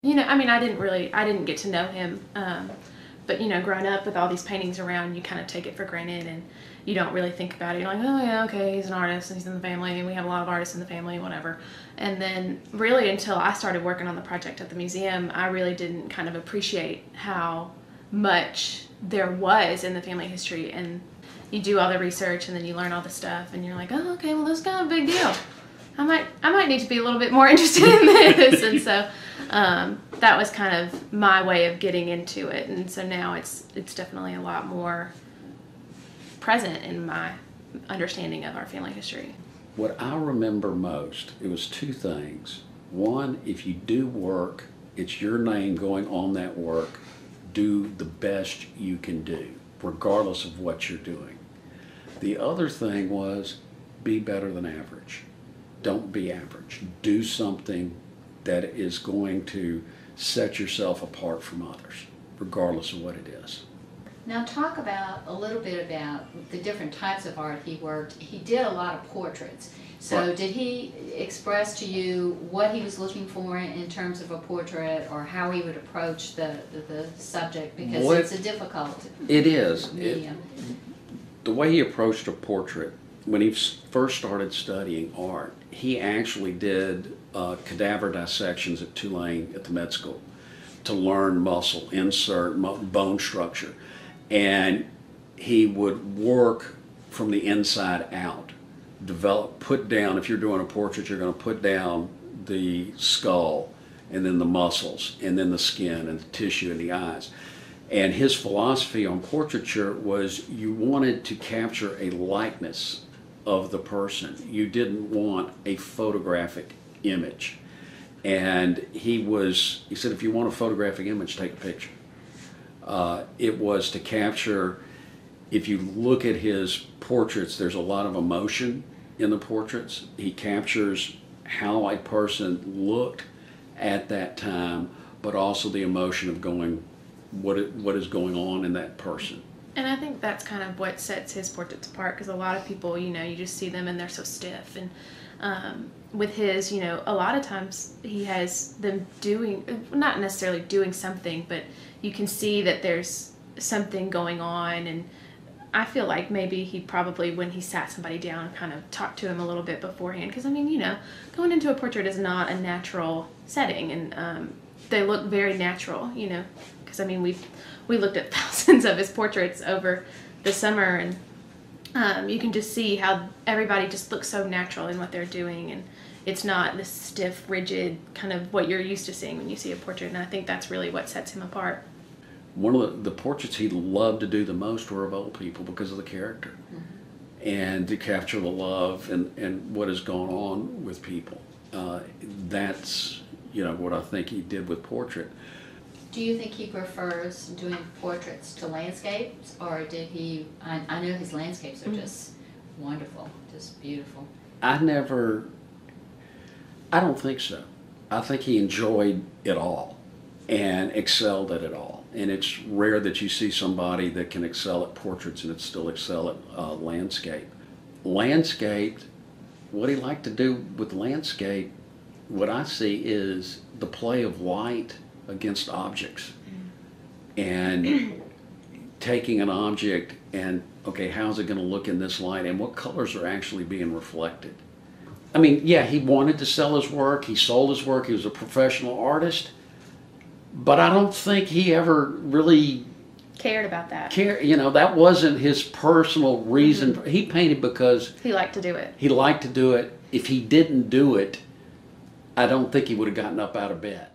I mean, I didn't get to know him, but, growing up with all these paintings around, you kind of take it for granted, and you don't really think about it. You're like, oh yeah, okay, he's an artist, and he's in the family, and we have a lot of artists in the family, whatever. And then really until I started working on the project at the museum, I really didn't kind of appreciate how much there was in the family history. And you do all the research, and then you learn all the stuff, and you're like, oh, okay, well, that's kind of a big deal. I might need to be a little bit more interested in this. And so that was kind of my way of getting into it. And so now it's definitely a lot more present in my understanding of our family history. What I remember most, it was two things. One, if you do work, it's your name going on that work. Do the best you can do, regardless of what you're doing. The other thing was, be better than average. Don't be average. Do something that is going to set yourself apart from others, regardless of what it is. Now talk about a little bit about the different types of art he worked. He did a lot of portraits. So Right. did he express to you what he was looking for in terms of a portrait, or how he would approach the subject? Because it's a difficult It is. medium. The way he approached a portrait, when he first started studying art, he actually did cadaver dissections at Tulane at the med school to learn muscle, insert, bone structure. And he would work from the inside out, put down, if you're doing a portrait, you're going to put down the skull, and then the muscles, and then the skin, and the tissue, and the eyes. And his philosophy on portraiture was you wanted to capture a likeness of the person. You didn't want a photographic image. And he said, if you want a photographic image, take a picture. It was to capture, if you look at his portraits, there's a lot of emotion in the portraits. He captures how a person looked at that time, but also the emotion of what is going on in that person. And I think that's kind of what sets his portraits apart, because a lot of people, you just see them and they're so stiff. And with his, a lot of times he has them doing, not necessarily doing something, but you can see that there's something going on. And I feel like maybe he probably, when he sat somebody down, kind of talked to him a little bit beforehand. Because, I mean, going into a portrait is not a natural setting. And they look very natural, because, I mean, we looked at thousands of his portraits over the summer, and you can just see how everybody just looks so natural in what they're doing, and it's not this stiff, rigid kind of what you're used to seeing when you see a portrait. And I think that's really what sets him apart. One of the portraits he loved to do the most were of old people because of the character. Mm-hmm. And to capture the love and what is going on with people. That's what I think he did with portrait. Do you think he prefers doing portraits to landscapes, or did he, I know his landscapes are just wonderful, just beautiful. I don't think so. I think he enjoyed it all and excelled at it all. And it's rare that you see somebody that can excel at portraits and still excel at landscape. Landscape, what he liked to do with landscape, what I see is the play of light against objects, and taking an object and, okay, how's it going to look in this light, and what colors are actually being reflected. I mean, yeah, he wanted to sell his work, he sold his work, he was a professional artist, but I don't think he ever really cared about that. That wasn't his personal reason. Mm-hmm. He painted because he liked to do it. He liked to do it. If he didn't do it, I don't think he would have gotten up out of bed.